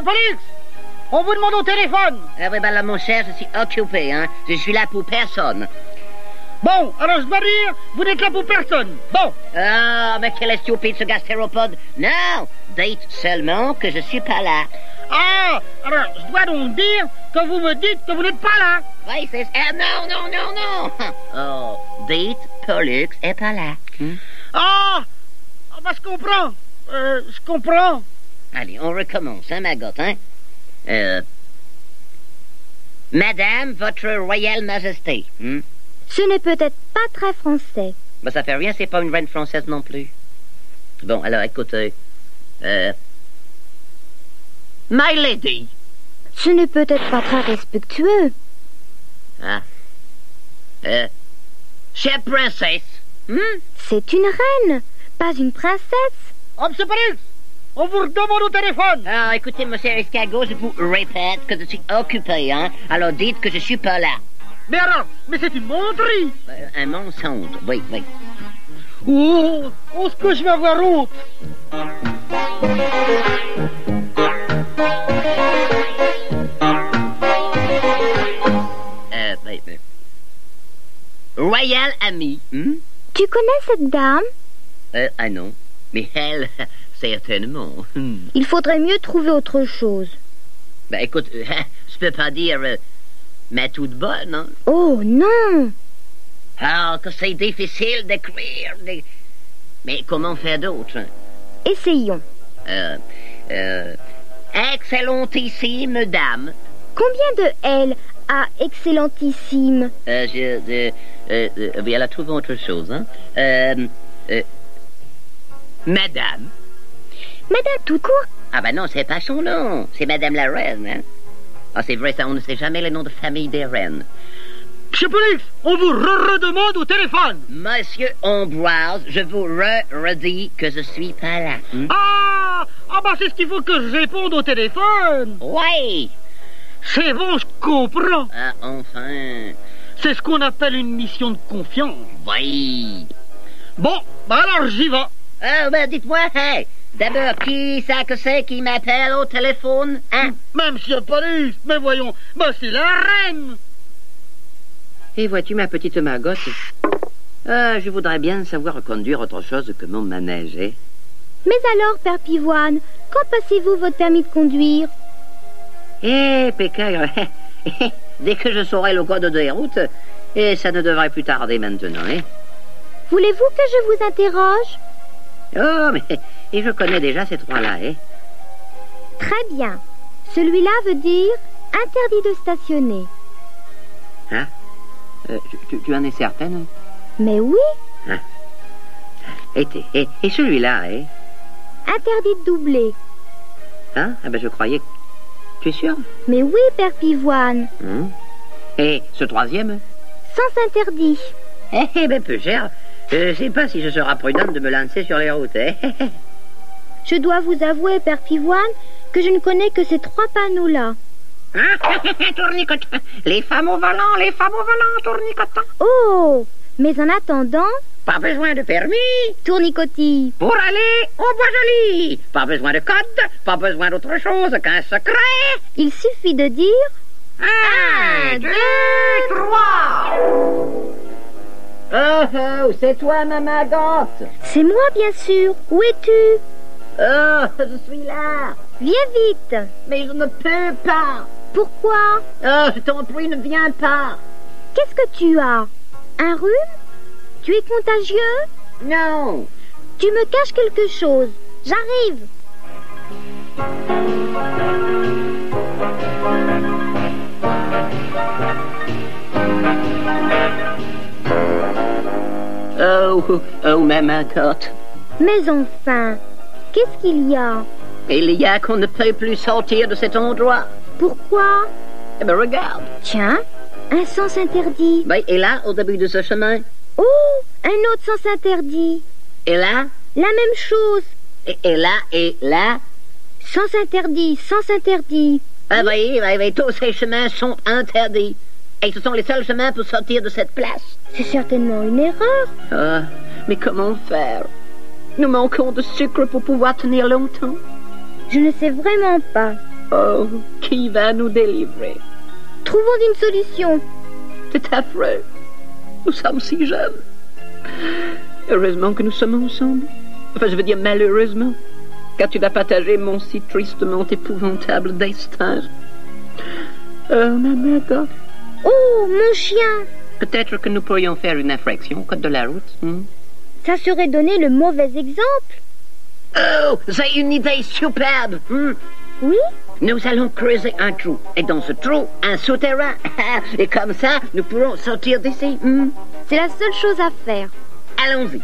Félix, on vous demande au téléphone. Ah oui, ben là, mon cher, je suis occupé, hein? Je suis là pour personne. Bon, alors je dois dire, vous n'êtes là pour personne. Bon. Ah, mais quel est stupide ce gastéropode. Non, dites seulement que je suis pas là. Ah, alors je dois donc dire que vous me dites que vous n'êtes pas là. Oui, c'est... non. Oh, dites Pollux est pas là. Ah, bah, je comprends. Je comprends. Allez, on recommence, hein, Magotte, hein? Madame, votre royale majesté. Ce n'est peut-être pas très français. Ben, ça fait rien, c'est pas une reine française non plus. Bon, alors, écoutez. My lady. Ce n'est peut-être pas très respectueux. Ah. Chère princesse. C'est une reine, pas une princesse. Oh, monsieur Félix, on vous redemande au téléphone. Ah, écoutez, monsieur Escargot, je vous répète que je suis occupé, hein. Alors dites que je suis pas là. Mais alors, mais c'est une menterie. Un mensonge, oui. Oh, ce que je vais avoir honte. Royal Ami. Tu connais cette dame? Ah non, mais elle, certainement. Il faudrait mieux trouver autre chose. Ben écoute, je peux pas dire... mais toute bonne, hein? Oh, non! Ah, que c'est difficile d'écrire. Mais comment faire d'autre? Essayons. Excellentissime dame. Combien de L à excellentissime? Elle a trouvé autre chose, hein? Madame. Madame tout court? Ah ben non, c'est pas son nom. C'est Madame la Reine, hein? Ah, c'est vrai, ça, on ne sait jamais le nom de famille des reines. Monsieur Félix, on vous redemande au téléphone. Monsieur Ambroise, je vous redis que je suis pas là. Ah, bah c'est ce qu'il faut que je réponde au téléphone. Oui. C'est bon, je comprends. Ah, enfin. C'est ce qu'on appelle une mission de confiance. Oui. Bon, bah alors j'y vais. Ah, ben dites-moi, hey, d'abord, qui ça que c'est qui m'appelle au téléphone, hein? Même monsieur Félix, mais voyons, bah c'est la reine. Et vois-tu, ma petite Margotte, je voudrais bien savoir conduire autre chose que mon manège, hein? Mais alors, Père Pivoine, quand passez-vous votre permis de conduire? Pécaille, dès que je saurai le code des routes, et ça ne devrait plus tarder maintenant, hein? Voulez-vous que je vous interroge? Oh, mais et je connais déjà ces trois-là, hein? Très bien. Celui-là veut dire interdit de stationner. Hein? Tu en es certaine? Mais oui. Hein? Et celui-là, hein? Interdit de doubler. Hein? Ah ben je croyais que... Tu es sûr? Mais oui, Père Pivoine. Et ce troisième? Sens interdit. Ben peu cher. Je sais pas si je serai prudente de me lancer sur les routes, hein? Je dois vous avouer, Père Pivoine, que je ne connais que ces trois panneaux-là. Tournicotin. Les femmes au volant, tournicotin. Oh, mais en attendant, Pas besoin de permis. Tournicotis. Pour aller au Bois-Joli. Pas besoin de code, pas besoin d'autre chose qu'un secret. Il suffit de dire... 1, 2, 3. Oh, c'est toi, Maman Gante. C'est moi, bien sûr. Où es-tu? Oh, je suis là. Viens vite. Mais je ne peux pas. Pourquoi? Oh, je t'en prie, ne viens pas. Qu'est-ce que tu as? Un rhume? Tu es contagieux? Non. Tu me caches quelque chose. J'arrive. Oh, Maman Gante. Mais enfin, qu'est-ce qu'il y a? Il y a qu'on ne peut plus sortir de cet endroit. Pourquoi? Eh ben, regarde. Tiens, un sens interdit. Ben, et là, au début de ce chemin. Oh, un autre sens interdit. Et là? La même chose. Et là, et là? Sens interdit, sens interdit. Ah oui, tous ces chemins sont interdits. Et ce sont les seuls chemins pour sortir de cette place. C'est certainement une erreur. Ah, mais comment faire? Nous manquons de sucre pour pouvoir tenir longtemps. Je ne sais vraiment pas. Oh, qui va nous délivrer? Trouvons une solution. C'est affreux. Nous sommes si jeunes. Heureusement que nous sommes ensemble. Enfin, je veux dire malheureusement, car tu vas partager mon si tristement épouvantable destin. Oh, Maman Gante. Oh, mon chien. Peut-être que nous pourrions faire une infraction au code de la route. Ça serait donner le mauvais exemple. Oh, j'ai une idée superbe. Oui? Nous allons creuser un trou. Et dans ce trou, un souterrain. Et comme ça, nous pourrons sortir d'ici. C'est la seule chose à faire. Allons-y.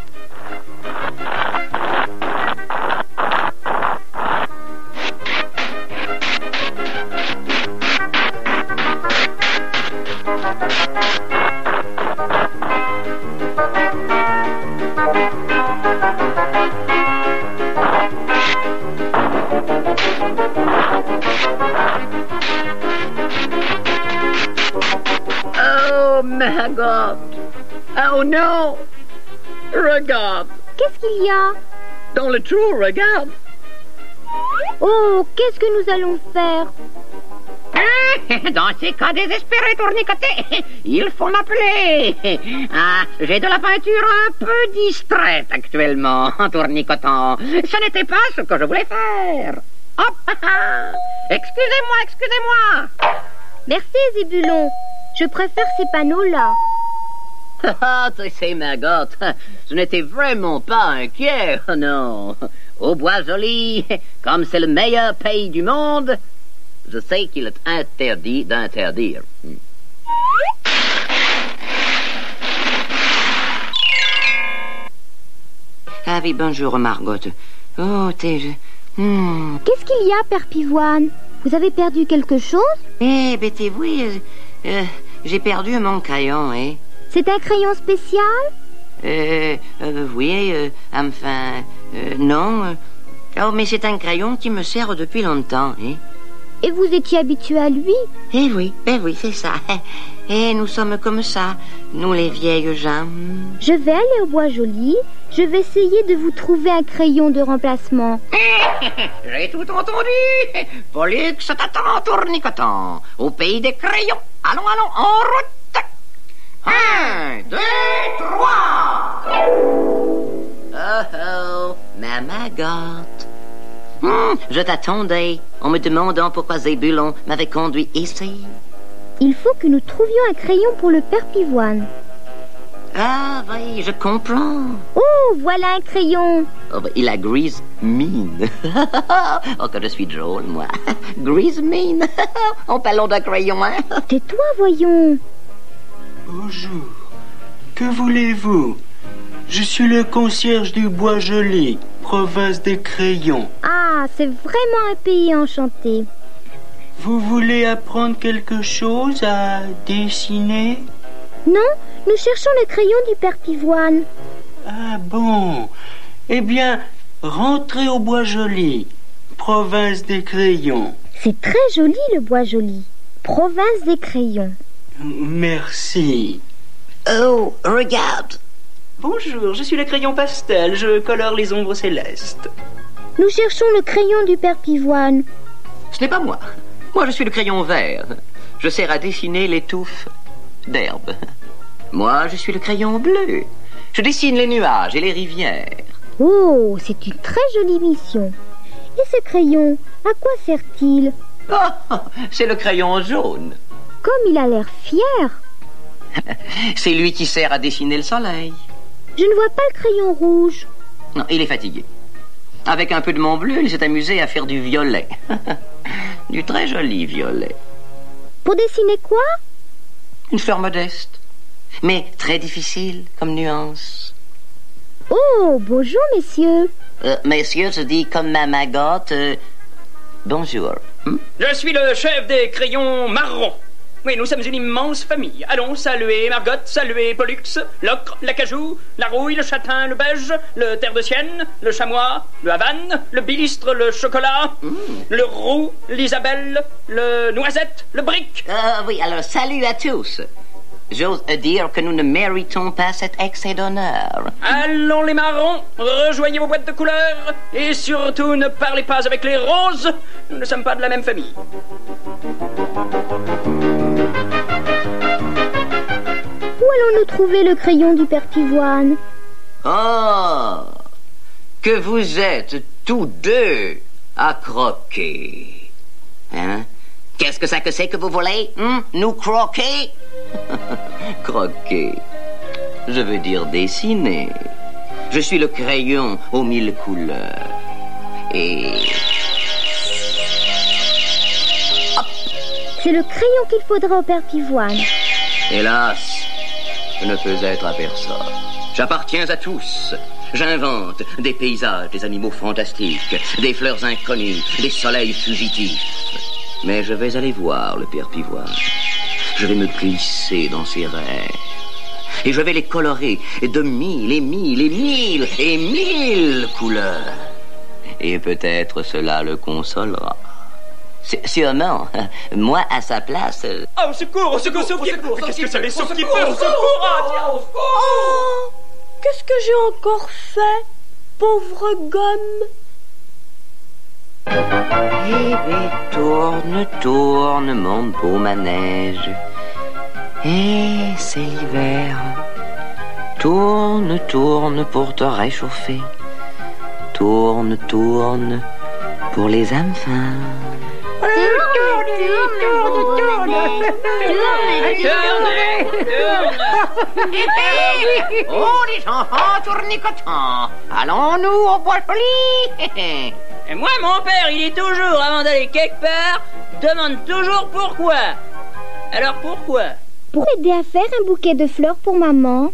Oh, Maman Gante. Oh non. Regarde. Qu'est-ce qu'il y a? Dans le trou, regarde. Oh, qu'est-ce que nous allons faire? Dans ces cas désespérés, tournicotés, il faut m'appeler. Ah, j'ai de la peinture un peu distraite actuellement, en tournicotant. Ce n'était pas ce que je voulais faire. Hop, excusez-moi, excusez-moi. Merci, Zébulon. Je préfère ces panneaux-là. Ah, tu sais, Maman Gante, je n'étais vraiment pas inquiet, non. Au Bois-Joli, comme c'est le meilleur pays du monde, je sais qu'il est interdit d'interdire. Ah oui, bonjour, Margot. Oh, Qu'est-ce qu'il y a, Père Pivoine? Vous avez perdu quelque chose? Eh, Betty, oui, j'ai perdu mon crayon, hein. C'est un crayon spécial? Oui, enfin, non. Oh, mais c'est un crayon qui me sert depuis longtemps, hein. Et vous étiez habitué à lui? Eh oui, c'est ça. Et nous sommes comme ça, nous les vieilles gens. Je vais aller au Bois-Joli. Je vais essayer de vous trouver un crayon de remplacement. J'ai tout entendu. Pollux t'attend, tournicotant. Au pays des crayons. Allons, en route. 1, 2, 3. Oh, Maman Gante. Je t'attendais en me demandant pourquoi Zébulon m'avait conduit ici. Il faut que nous trouvions un crayon pour le Père Pivoine. Ah oui, je comprends. Oh, voilà un crayon. Oh, il a grise mine. Oh, que je suis drôle, moi. Grise mine. En parlant d'un crayon, hein. Tais-toi, voyons. Bonjour. Que voulez-vous? Je suis le concierge du Bois-Joli, province des crayons. Ah, c'est vraiment un pays enchanté. Vous voulez apprendre quelque chose à dessiner? Non, nous cherchons le crayon du Père Pivoine. Ah bon? Eh bien, rentrez au Bois-Joli, province des crayons. C'est très joli, le Bois-Joli. Province des crayons. Merci. Oh, regarde. Bonjour, je suis le crayon pastel, je colore les ombres célestes. Nous cherchons le crayon du père Pivoine. Ce n'est pas moi. Moi, je suis le crayon vert. Je sers à dessiner les touffes d'herbe. Moi, je suis le crayon bleu. Je dessine les nuages et les rivières. Oh, c'est une très jolie mission. Et ce crayon, à quoi sert-il? Oh, c'est le crayon jaune. Comme il a l'air fier. C'est lui qui sert à dessiner le soleil. Je ne vois pas le crayon rouge. Non, il est fatigué. Avec un peu de mon bleu, il s'est amusé à faire du violet. Du très joli violet. Pour dessiner quoi? Une fleur modeste, mais très difficile comme nuance. Oh, bonjour, messieurs. Messieurs, je dis comme ma magotte. Bonjour. Je suis le chef des crayons marrons. Oui, nous sommes une immense famille. Allons saluer Margotte, saluer Pollux, l'ocre, l'acajou, la rouille, le châtain, le beige, le terre de sienne, le chamois, le havane, le bilistre, le chocolat, le roux, l'isabelle, le noisette, le brick. Oui, alors salut à tous. J'ose dire que nous ne méritons pas cet excès d'honneur. Allons les marrons, rejoignez vos boîtes de couleurs et surtout ne parlez pas avec les roses. Nous ne sommes pas de la même famille. Où allons-nous trouver le crayon du père Pivoine? Oh, que vous êtes tous deux à croquer. Hein? Qu'est-ce que ça que c'est que vous voulez? Nous croquer? Croquer. Je veux dire dessiner. Je suis le crayon aux 1000 couleurs. Et... hop. C'est le crayon qu'il faudra au père Pivoine. Hélas, je ne peux être à personne. J'appartiens à tous. J'invente des paysages, des animaux fantastiques, des fleurs inconnues, des soleils fugitifs. Mais je vais aller voir le père Pivoine. Je vais me glisser dans ses rêves. Et je vais les colorer de 1000 et 1000 et 1000 et 1000 couleurs. Et peut-être cela le consolera. Sûrement. Moi, à sa place... Oh, au secours, au secours, au secours. Qu'est-ce que c'est les sauts qui peuvent? Au secours! Oh, qu'est-ce que j'ai encore fait, pauvre gomme? Eh bien, tourne, tourne, mon beau manège. Et c'est l'hiver. Tourne, tourne pour te réchauffer. Tourne, tourne pour les enfants. Oh, les enfants tournicotants, allons-nous au bois joli? Et moi, mon père, il est toujours, avant d'aller quelque part, demande toujours pourquoi. Alors pourquoi? Pour aider à faire un bouquet de fleurs pour maman.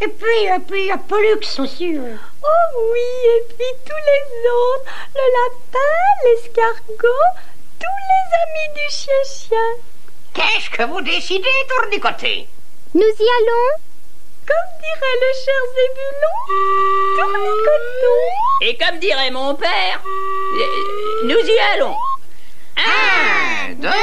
Et puis, il y a Pollux aussi. Oh oui, et puis tous les autres, le lapin, l'escargot, tous les amis du chien-chien. Qu'est-ce que vous décidez, tournicoter? Nous y allons? Comme dirait le cher Zébulon, tournicotons. Et comme dirait mon père, nous y allons. 1, 2, 3.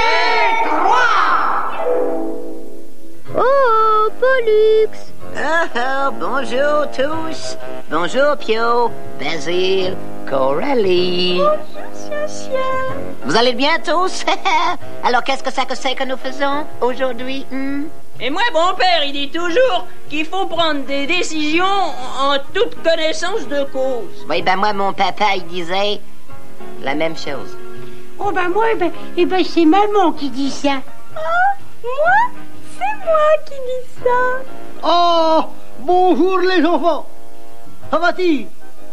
Oh, Pollux! Oh, bonjour tous. Bonjour Pio, Basile, Coralie. Bonjour, chien. Vous allez bien tous? Alors qu'est-ce que c'est que nous faisons aujourd'hui? Et moi, mon père, il dit toujours qu'il faut prendre des décisions en toute connaissance de cause. Oui, ben moi, mon papa, il disait la même chose. Oh, ben moi, c'est maman qui dit ça. Ah, moi? C'est moi qui dis ça. Oh, bonjour les enfants. Ça va-t-il?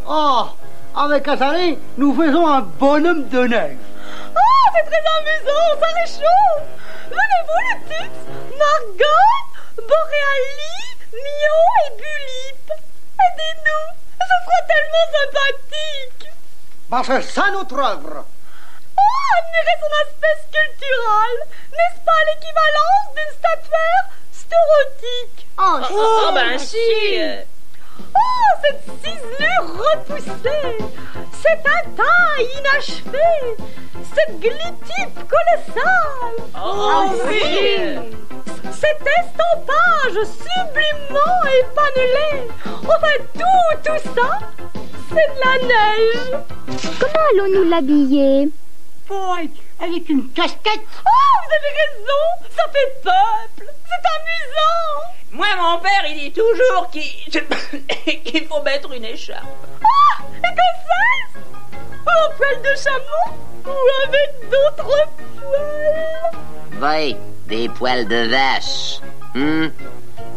Oh, avec Azalée, nous faisons un bonhomme de neige. Oh, c'est très amusant, ça réchauffe. Venez-vous, le Tux, Margot, Boréalie, Mio et Bulip. Aidez-nous, ce sera tellement sympathique. Bah, c'est ça notre œuvre. Oh, admirez son aspect sculptural. N'est-ce pas l'équivalence d'une statuaire staurotique? Oh, ben si. Oh, cette ciselure repoussée, cet intaille inachevé, cette glyptype colossale. Oh, oui. Cet estampage paysage sublimement épanelé. Tout ça, c'est de la neige. Comment allons-nous l'habiller? Oh, avec une casquette. Oh, vous avez raison, ça fait peuple, c'est amusant. Moi, mon père, il dit toujours qu'il faut mettre une écharpe. Ah, et que c'est-ce? En poil de chameau ou avec d'autres poils? Oui, des poils de vache.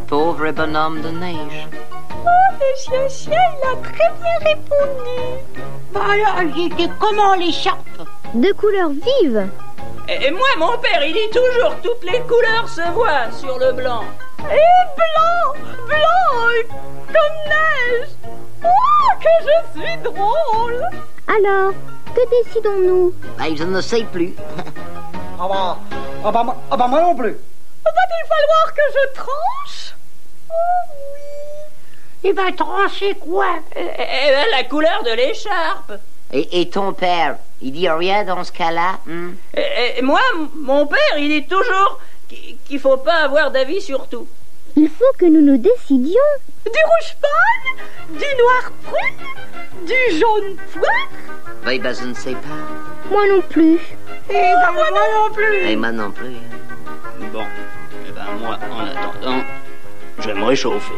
Pauvre bonhomme de neige. Oh, le chien, il a très bien répondu. Bah alors, j'étais comment l'écharpe? De couleurs vives. Et moi, mon père, il dit toujours toutes les couleurs se voient sur le blanc. Et blanc, comme neige. Oh, que je suis drôle. Alors, que décidons-nous? Je ne sais plus. Ah bah moi non plus. Va-t-il falloir que je tranche? Oh oui. Il va trancher quoi? La couleur de l'écharpe. Et ton père, il dit rien dans ce cas-là? Et moi, mon père, il dit toujours qu'il faut pas avoir d'avis sur tout. Il faut que nous nous décidions. Du rouge pâle, du noir prune, du jaune poire. Oui, je ne sais pas. Moi non plus. Et moi non plus. Et moi non plus. Bon, moi, en attendant, je vais me réchauffer.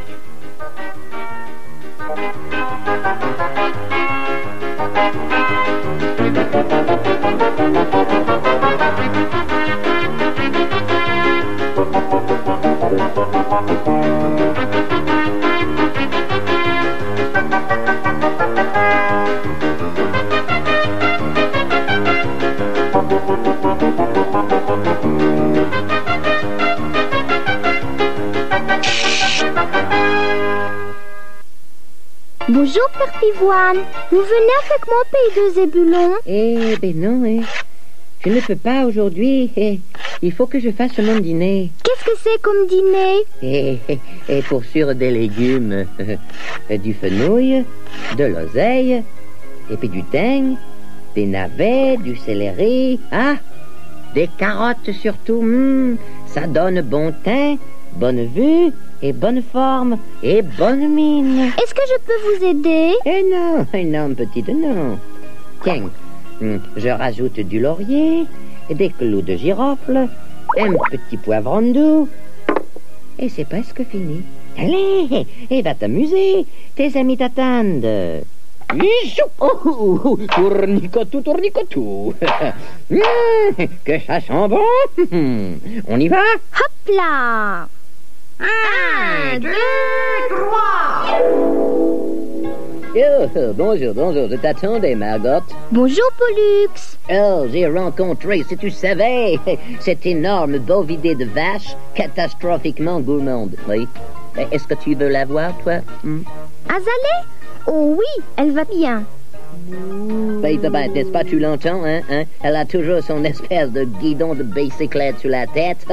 Bonjour, Père Pivoine. Vous venez avec mon pays de Zébulon? Eh ben non, je ne peux pas aujourd'hui. Il faut que je fasse mon dîner. Qu'est-ce que c'est comme dîner? Et pour sûr des légumes, du fenouil, de l'oseille, et puis du thym, des navets, du céleri, des carottes surtout. Ça donne bon teint, bonne vue, et bonne forme, et bonne mine. Est-ce que je peux vous aider? Non, petite, non. Tiens, je rajoute du laurier, des clous de girofle, un petit poivron doux, et c'est presque fini. Allez, et va t'amuser, tes amis t'attendent. Tournicotou. Que ça sent bon. On y va? Hop là! 1, 2, 3. Bonjour, je t'attendais, Margot. Bonjour, Pollux. Oh, j'ai rencontré, si tu savais, cette énorme bovidé de vache catastrophiquement gourmande. Oui. Est-ce que tu veux la voir, toi? Azalée? Oh oui, elle va bien. N'est-ce pas, tu l'entends, hein? Elle a toujours son espèce de guidon de bicyclette sur la tête,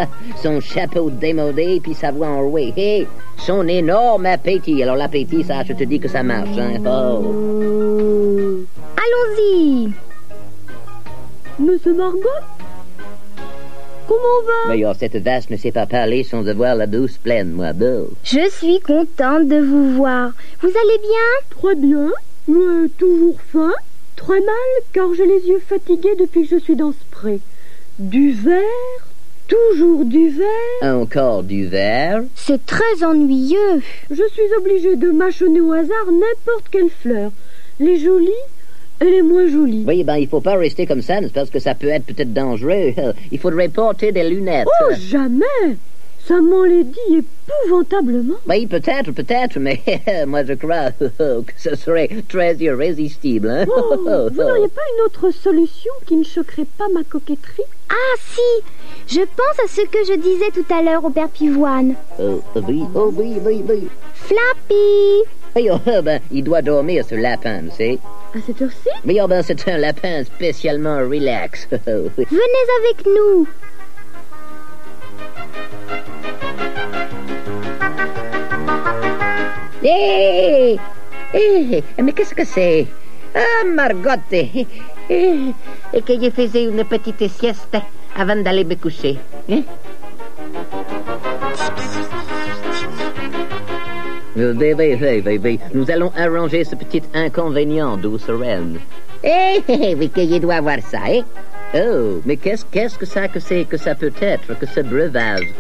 son chapeau démodé, puis sa voix enrouée. Hey, son énorme appétit. Alors l'appétit, ça, je te dis que ça marche, hein? Oh. Allons-y. Monsieur Margot? Comment va? Mais cette vache ne sait pas parler sans avoir la bouche pleine, moi, beau. Je suis contente de vous voir. Vous allez bien? Très bien. Mais toujours faim? Très mal, car j'ai les yeux fatigués depuis que je suis dans ce pré. Du verre? Toujours du verre? Encore du verre? C'est très ennuyeux. Je suis obligée de mâchonner au hasard n'importe quelle fleur. Les jolies et les moins jolies. Oui, il faut pas rester comme ça, parce que ça peut être peut-être dangereux. Il faudrait porter des lunettes. Oh, jamais! Ça m'enlaidit épouvantablement. Oui, peut-être, mais moi je crois que ce serait très irrésistible. Hein? Vous n'auriez pas une autre solution qui ne choquerait pas ma coquetterie? Ah si, je pense à ce que je disais tout à l'heure au Père Pivoine. Oui. Flappy! Oui, il doit dormir ce lapin, tu sais. À cette heure-ci? Oui, c'est un lapin spécialement relax. Venez avec nous. Mais qu'est-ce que c'est? Ah, Margot, et que je faisais une petite sieste avant d'aller me coucher. Oui. Nous allons arranger ce petit inconvénient, douce reine. Oui, qu'il doit voir ça, hein? Oh, mais qu'est-ce que ça peut être, que ce breuvage,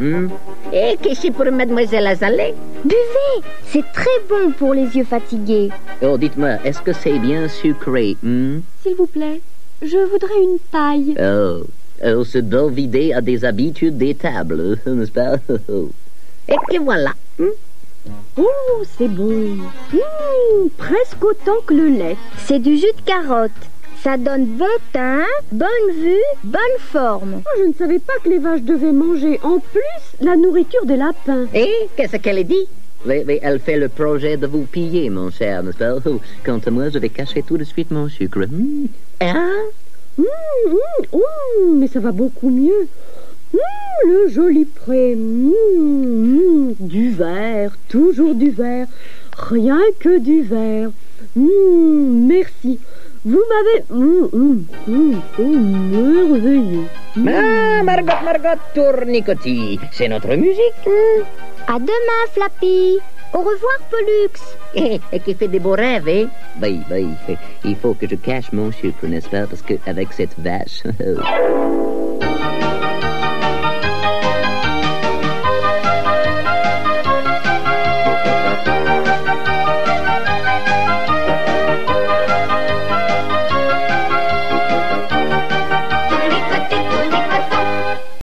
Et que c'est pour mademoiselle Azalée? Buvez, c'est très bon pour les yeux fatigués. Oh, dites-moi, est-ce que c'est bien sucré, S'il vous plaît, je voudrais une paille. Oh, ce Belvidé a des habitudes d'étable, n'est-ce pas? Et que voilà. Oh, c'est bon. Presque autant que le lait. C'est du jus de carotte. Ça donne bon teint, bonne vue, bonne forme. Je ne savais pas que les vaches devaient manger en plus la nourriture des lapins. Et qu'est-ce qu'elle dit? Oui, elle fait le projet de vous piller, mon cher, n'est-ce pas? Quant à moi, je vais cacher tout de suite mon sucre. Mais ça va beaucoup mieux. Le joli pré. Du verre, toujours du verre. Rien que du verre. Merci. Vous m'avez... merveilleux. Margot, tournicotis. C'est notre musique. À demain, Flappy. Au revoir, Pollux. Et qui fait des beaux rêves, hein? Oui. Il faut que je cache mon sucre, n'est-ce pas? Parce qu'avec cette vache...